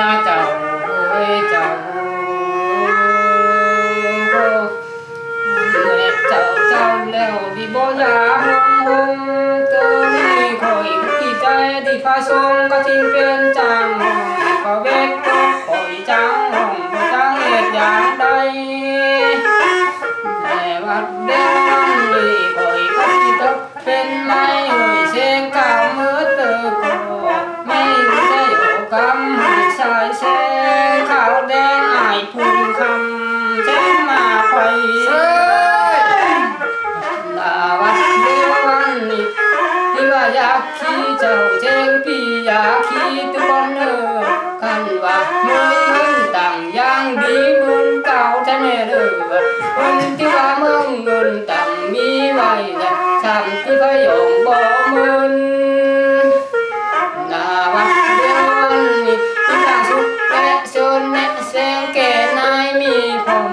าเจ้าเอ้ยเจ้าเจ้าเจ้าแล้วดีบ่ยาหงเจ้านี่คอยที่ใจที่พาทรงก็ทิ้งเป็นจังก็เวกก็คอยจังบ่จังเหตุอย่างใดแต่ว่าเดี๋ยวนี้คอยก็ที่ตกเป็นไม่หอยเสียงข้าวมือเตอก็ไม่ได้โอกำให้สายเสียงข้าวแดงอายพุ่งคำเส้นมาไฟลาวันเดียววันนี้ที่ว่าอยากขี่เจ้าเจงพี่อยากขี่ตัวเนื้อกันว่ามึงต่างอย่างดีมึงเก่าแท้แน่เด้อคนที่ว่ามึงเงินต่างมีไว้และทำที่พยองบ่มึนลาวันเดียววันนี้ที่ทางสุดและชนและแสงแก่นายมีผม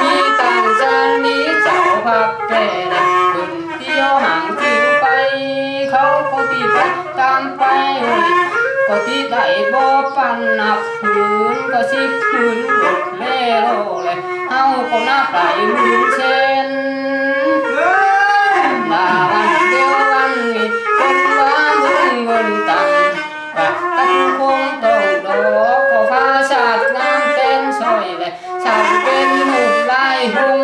มีต่างจันนี้เจ้าพับแก่และคนเที่ยวห่างทิ้งไปเขาคงที่ไปตามไปก็ที่ได้บ่ปันนับหืนก็สิบหืนหลุดแม่โลเลยเฮาก็นับได้หมื่นเช่นลาวันเดียววันนี้คนว่ามึงเงินตังกับกันคงต้องดอกก็พาชาติงามเต้นซอยเลยชาติเป็นหุบลายหง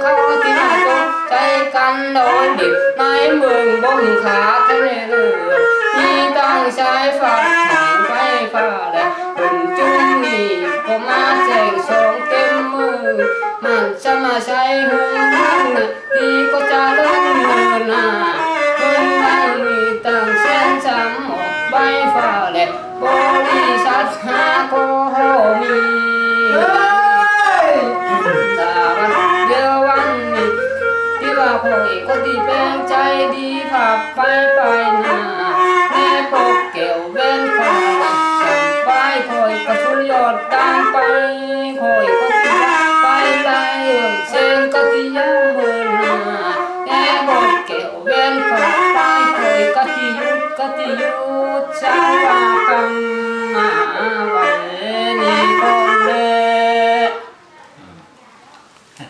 เขาที่มาจงใจกันโดยดิบในเมืองบ่งขาทะเลเรือมีตั้งสายฟ้าไฟฟ้าและคนจุ้งนี่ก็มาแจงสองเต็มมือมันจะมาใช้หุงที่ก็จะเลื่อนมือหน้าคนนั้นมีตั้งเส้นจำออกใบฟ้าและบริษัทหาโกมีแต่วันเดียววันนี้ที่ว่าคอยก็ที่เป็นใจดีผับไปหน้าแม่ปกเกี่ยวเว้นฟ้าไปคอยกระชุนยอดตามไปคอยก็ที่ไปไล่เส้นก็ที่ยังเมินหน้าแม่ปกเกี่ยวเว้นฟ้าไปคอยก็ที่ยุดเจ้า